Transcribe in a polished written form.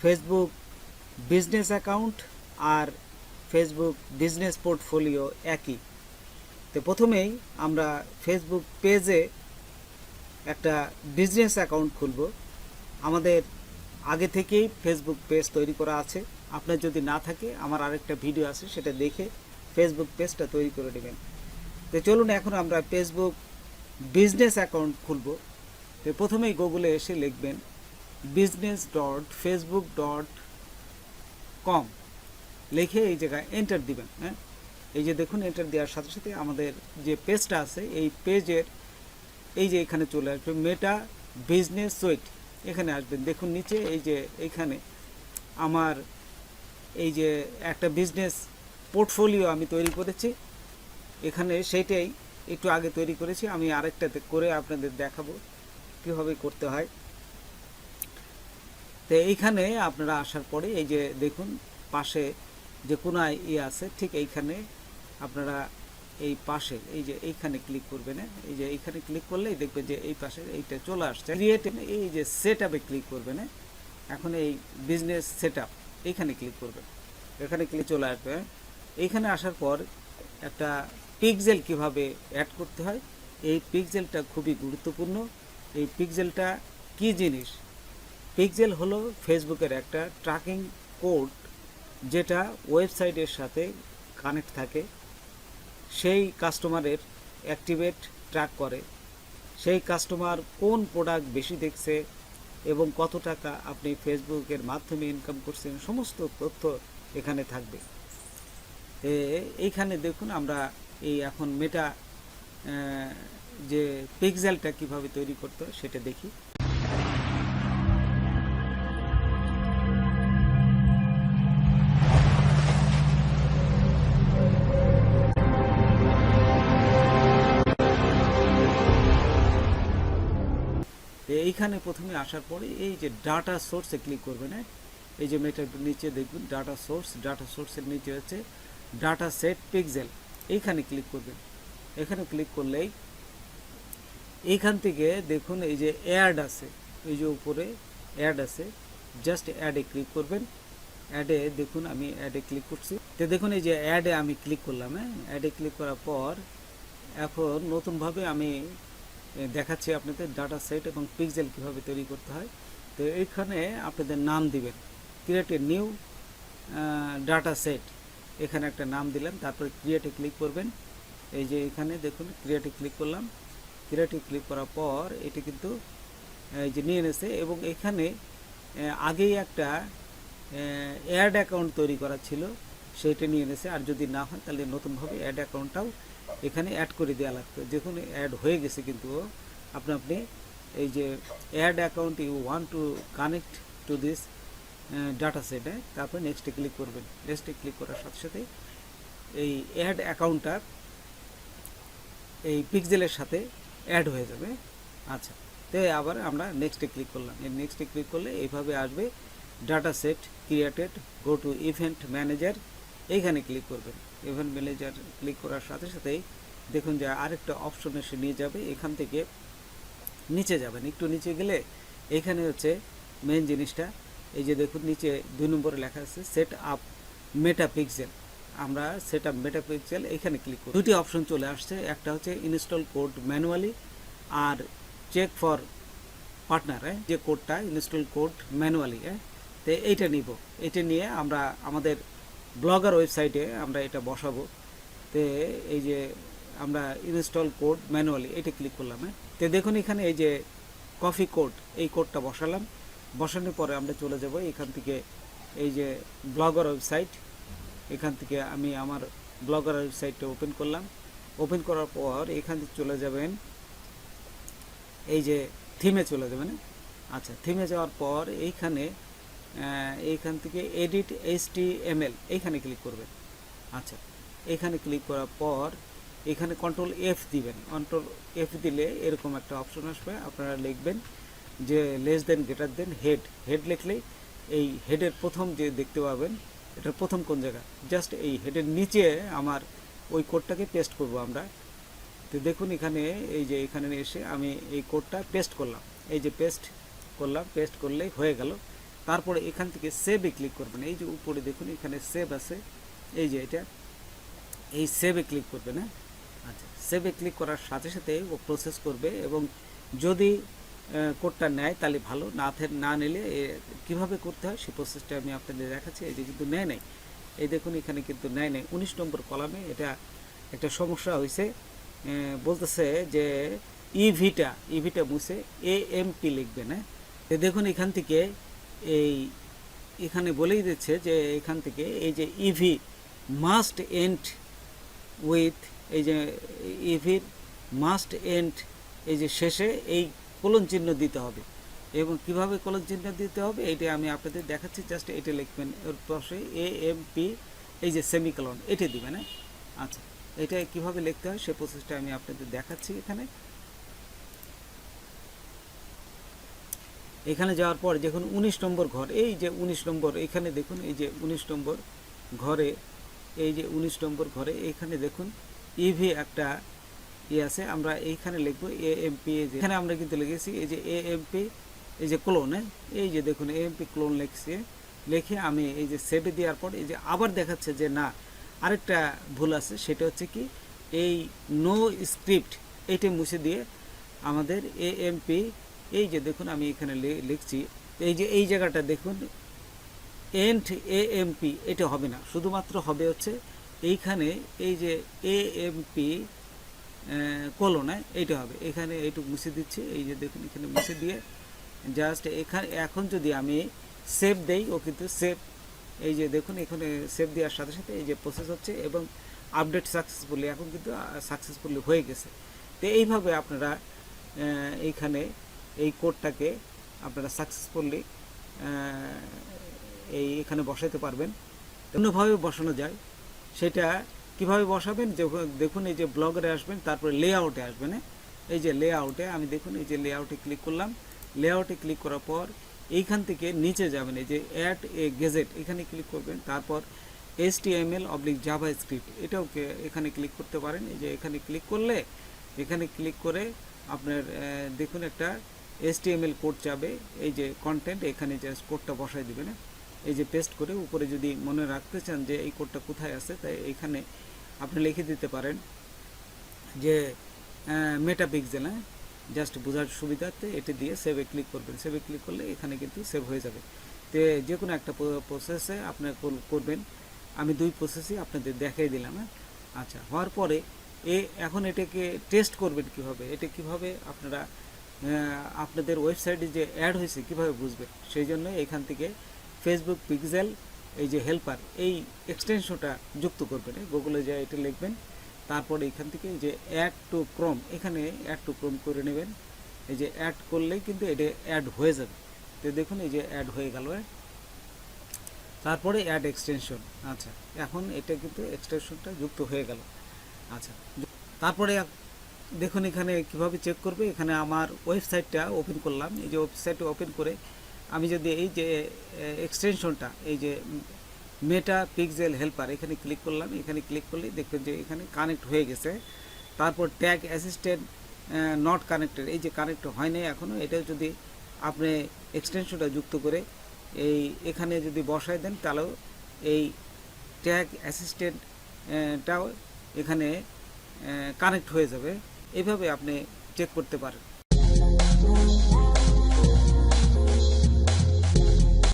Facebook business account আর Facebook business portfolio একই। তো প্রথমেই আমরা ফেসবুক পেজে একটা বিজনেস অ্যাকাউন্ট খুলব। আমাদের আগে থেকেই ফেসবুক পেজ তৈরি করা আছে। আপনার যদি না থাকে, আমার আরেকটা ভিডিও আছে, সেটা দেখে ফেসবুক পেজটা তৈরি করে নেবেন। তো চলুন এখন আমরা ফেসবুক বিজনেস অ্যাকাউন্ট খুলব। তো প্রথমেই গুগলে এসে লিখবেন business.facebook.com, লিখে এই জায়গায় এন্টার দিবেন। হ্যাঁ, এই যে দেখুন, এন্টার দেওয়ার সাথে সাথে আমাদের যে পেজটা আছে এই পেজের এই যে এখানে চলে আসবে মেটা বিজনেস সুইট, এখানে আসবেন। দেখুন নিচে এই যে এইখানে আমার এই যে একটা বিজনেস পোর্টফোলিও আমি তৈরি করেছি, এখানে সেইটাই একটু আগে তৈরি করেছি। আমি আরেকটাতে করে আপনাদের দেখাবো কীভাবে করতে হয়। তো এইখানে আপনারা আসার পরে এই যে দেখুন পাশে যে কোনায় আছে, ঠিক এইখানে আপনারা এই পাশে এই যে এইখানে ক্লিক করবেন। এই যে এইখানে ক্লিক করলেই দেখবেন যে এই পাশে এইটা চলে আসছে ক্রিয়েট, এই যে সেট আপে ক্লিক করবেন। এখন এই বিজনেস সেট আপ এইখানে ক্লিক করবেন, এখানে ক্লিক চলে আসবে। এইখানে আসার পর একটা পিক্সেল কিভাবে অ্যাড করতে হয়, এই পিক্সেলটা খুবই গুরুত্বপূর্ণ। এই পিক্সেলটা কি জিনিস? পিক্সেল হলো ফেসবুকের একটা ট্র্যাকিং কোড, যেটা ওয়েবসাইটের সাথে কানেক্ট থাকে। সেই কাস্টমারের অ্যাক্টিভেট ট্র্যাক করে, সেই কাস্টমার কোন প্রোডাক্ট বেশি দেখছে এবং কত টাকা আপনি ফেসবুকের মাধ্যমে ইনকাম করছেন, সমস্ত তথ্য এখানে থাকবে। এইখানে দেখুন আমরা এই এখন মেটা যে পিক্সেলটা কিভাবে তৈরি করতে হয় সেটা দেখি। এইখানে প্রথমে আসার পরে এই যে ডাটা সোর্সে ক্লিক করবেন। এই যে মেটার নিচে দেখবেন ডাটা সোর্স, ডাটা সোর্সের নিচে হচ্ছে ডাটা সেট পিক্সেল, এইখানে ক্লিক করবেন। এখানে ক্লিক করলেই এইখান থেকে দেখুন এই যে অ্যাড আছে, এই যে উপরে অ্যাড আছে, জাস্ট অ্যাডে ক্লিক করবেন। অ্যাডে দেখুন আমি অ্যাডে ক্লিক করছি। তো দেখুন এই যে অ্যাডে আমি ক্লিক করলাম। অ্যাডে ক্লিক করার পর এখন নতুনভাবে আমি দেখাচ্ছি আপনাদের ডাটা সেট এবং পিক্সেল কীভাবে তৈরি করতে হয়। তো এইখানে আপনাদের নাম দিবেন, create a new data set, এখানে একটা নাম দিলেন, তারপরে ক্রিয়েটে ক্লিক করবেন। এই যে এখানে দেখুন ক্রিয়েটে ক্লিক করলাম। ক্রিয়েটে ক্লিক করার পর এটি কিন্তু এই যে নিয়ে এনেছে এবং এখানে আগেই একটা অ্যাড অ্যাকাউন্ট তৈরি করা ছিল, সেইটা নিয়ে এনেছে। আর যদি না হয় তাহলে নতুনভাবে অ্যাড অ্যাকাউন্টটাও এখানে অ্যাড করে দেওয়া লাগতো। দেখুন অ্যাড হয়ে গেছে, কিন্তু আপনি এই যে add account you want to connect to this data সেটে, তারপরে নেক্সটে ক্লিক করবেন। নেক্সটে ক্লিক করার সাথে সাথে এই অ্যাড অ্যাকাউন্টটা এই পিক্সেলের সাথে অ্যাড হয়ে যাবে। আচ্ছা, তো আবার আমরা নেক্সটে ক্লিক করলাম। এই নেক্সটে ক্লিক করলে এইভাবে আসবে data set created, go to event manager, এইখানে ক্লিক করবেন। ইভেন্ট ম্যানেজার ক্লিক করার সাথে সাথেই দেখুন যে আরেকটা অপশন এসে নিয়ে যাবে। এখান থেকে নিচে যাবেন, একটু নিচে গেলে এইখানে হচ্ছে মেন জিনিসটা। এই যে দেখুন নিচে 2 নম্বরে লেখা আছে সেট আপ মেটা পিক্সেল। আমরা সেট আপ মেটা পিক্সেল এইখানে ক্লিক করি। দুটি অপশন চলে আসছে, একটা হচ্ছে ইনস্টল কোড ম্যানুয়ালি আর চেক ফর পার্টনার, যে কোডটা ইনস্টল কোড ম্যানুয়ালি। তো এইটা নিব, এটা নিয়ে আমরা আমাদের ব্লগার ওয়েবসাইটে আমরা এটা বসাবো। তো এই যে আমরা ইনস্টল কোড ম্যানুয়ালি এটা ক্লিক করলাম। তো দেখুন এখানে এই যে কফি কোড, এই কোডটা বসালাম। বসানোর পরে আমরা চলে যাব এখান থেকে এই যে ব্লগার ওয়েবসাইট, এখান থেকে আমি আমার ব্লগার ওয়েবসাইটটা ওপেন করলাম। ওপেন করার পর এখান থেকে চলে যাবেন এই যে থিমে চলে যাবেন। আচ্ছা, থিমে যাওয়ার পর এইখান থেকে এডিট HTML এইখানে ক্লিক করবেন। আচ্ছা, এখানে ক্লিক করার পর এখানে কন্ট্রোল F দিবেন। কন্ট্রোল F দিলে এরকম একটা অপশন আসবে, আপনারা লিখবেন যে less than greater than head. Head লিখলেই এই হেডের প্রথম যে দেখতে পাবেন, এটার প্রথম কোন জায়গা, জাস্ট এই হেডের নিচে আমার ওই কোডটাকে পেস্ট করব আমরা। তো দেখুন এখানে এই যে এখানে এসে আমি এই কোডটা পেস্ট করলাম। এই যে পেস্ট করলাম, পেস্ট করলেই হয়ে গেল। তারপরে এখান থেকে সেভে ক্লিক করবেন। এই যে উপরে দেখুন এখানে সেভ আছে, এই যে এটা, এই সেভে ক্লিক করবেন। হ্যাঁ, আচ্ছা, সেভে ক্লিক করার সাথে সাথে ও প্রসেস করবে, এবং যদি কোডটা নেয় তাহলে ভালো, না নিলে কীভাবে করতে হয় সেই প্রসেসটা আমি আপনাদের দেখাচ্ছি। এই যে কিন্তু নেয় নাই, এই দেখুন এখানে কিন্তু নেয় নাই। 19 নম্বর কলামে এটা একটা সমস্যা হয়েছে, বলতেছে যে ইভিটা মুছে এএমপি লিখবেন। হ্যাঁ, দেখুন এখান থেকে এখানে বলেই দিচ্ছে যে এখান থেকে এই যে ইভি মাস্ট এন্ড উইথ, এই যে ইভির মাস্ট এন্ড, এই যে শেষে এই কোলন চিহ্ন দিতে হবে। এবং কিভাবে কোলন চিহ্ন দিতে হবে এটা আমি আপনাদের দেখাচ্ছি। জাস্ট এটা লিখবেন, এর পাশে এএমপি, এই যে সেমিকোলন, এটা দিবেন। হ্যাঁ, আচ্ছা, এটা কিভাবে লিখতে হয় সেই প্রসেসটা আমি আপনাদের দেখাচ্ছি। এখানে যাওয়ার পর দেখুন 19 নম্বর ঘর, এই যে 19 নম্বর, এখানে দেখুন এই যে 19 নম্বর ঘরে, এই যে 19 নম্বর ঘরে এখানে দেখুন ইভি একটা আছে, আমরা এইখানে লিখবো এএমপি। এখানে আমরা কিন্তু লিখেছি এই যে এএমপি, এই যে ক্লোন। এই যে দেখুন এএমপি ক্লোন লিখে আমি এই যে সেভে দেওয়ার পর এই যে আবার দেখাচ্ছে যে না, আরেকটা ভুল আছে, সেটা হচ্ছে কি এই নো স্ক্রিপ্ট, এইটা মুছে দিয়ে আমাদের এএমপি, এই যে দেখুন আমি এখানে লিখছি, এই যে এই জায়গাটা দেখুন এন্ড এএমপি, এটা হবে না, শুধুমাত্র হবে হচ্ছে এইখানে এই যে এএমপি কোলনে, এইটা হবে। এখানে এইটুকু মুছে দিচ্ছি, এই যে দেখুন এখানে মুছে দিয়ে জাস্ট এখানে এখন যদি আমি সেভ দেই, ও কিন্তু সেভ, এই যে দেখুন এখানে সেভ দেওয়ার সাথে সাথে এই যে প্রসেস হচ্ছে এবং আপডেট সাকসেসফুলি, এখন কিন্তু সাকসেসফুলি হয়ে গেছে। তো এইভাবে আপনারা এইখানে এই কোডটাকে আপনারা সাকসেসফুলি এখানে বসাতে পারবেন। অন্যভাবে বসানো যায়, সেটা কিভাবে বসাবেন দেখুন, এই যে ব্লগারে আসবেন, তারপরে লেআউটে আসবেন। এই যে লেআউটে আমি দেখুন এই যে লেআউটে ক্লিক করলাম। লেআউটে ক্লিক করার পর এইখান থেকে নিচে যাবেন, এই যে অ্যাড এ গেজেট, এখানে ক্লিক করবেন। তারপর HTML/JavaScript, এটাও এখানে ক্লিক করতে পারেন। এই যে এখানে ক্লিক করলে, এখানে ক্লিক করে আপনার দেখুন একটা HTML কোড যাবে, এই যে কন্টেন্ট, এখানে জাস্ট কোডটা বসাই দিবেন। এই যে পেস্ট করে উপরে যদি মনে রাখতে চান যে এই কোডটা কোথায় আছে, তাই এখানে আপনি লিখে দিতে পারেন যে মেটাপিক্সেল। জাস্ট বোঝার সুবিধার্থে এটি দিয়ে সেভে ক্লিক করবেন। সেভে ক্লিক করলে এখানে কিন্তু সেভ হয়ে যাবে। তো যে কোনো একটা প্রসেসে আপনার করবেন, আমি 2 প্রসেসই আপনাদের দেখাই দিলাম। আচ্ছা, হওয়ার পরে এখন এটাকে টেস্ট করবেন কিভাবে, এটা কিভাবে আপনারা আপনাদের ওয়েবসাইটে যে অ্যাড হয়েছে কিভাবে বুঝবেন, সেই জন্য এখান থেকে ফেসবুক পিক্সেল, এই যে হেল্পার, এই এক্সটেনশনটা যুক্ত করবেন। গুগলে যা এটা লিখবেন, তারপরে এখান থেকে যে অ্যাড টু ক্রোম, এখানে অ্যাড টু ক্রোম করে নেবেন। এই যে অ্যাড করলেই কিন্তু এটা অ্যাড হয়ে যাবে। তো দেখুন এই যে অ্যাড হয়ে গেল। তারপরে অ্যাড এক্সটেনশন, আচ্ছা, এখন এটা কিন্তু এক্সটেনশনটা যুক্ত হয়ে গেল। আচ্ছা, তারপরে দেখুন এখানে কিভাবে চেক করবে, এখানে আমার ওয়েবসাইটটা ওপেন করলাম। এই যে ওয়েবসাইটটা ওপেন করে আমি যদি এই যে এক্সটেনশনটা, এই যে মেটা পিক্সেল হেল্পার, এখানে ক্লিক করলাম। এখানে ক্লিক করলেই দেখবেন যে এখানে কানেক্ট হয়ে গেছে। তারপর ট্যাগ অ্যাসিস্ট্যান্ট নট কানেক্টেড, এই যে কানেক্ট হয় নাই এখনও, এটাও যদি আপনি এক্সটেনশনটা যুক্ত করে এখানে যদি বসায় দেন, তাহলেও এই ট্যাগ অ্যাসিস্ট্যান্টটাও এখানে কানেক্ট হয়ে যাবে। এইভাবে আপনি চেক করতে পারেন।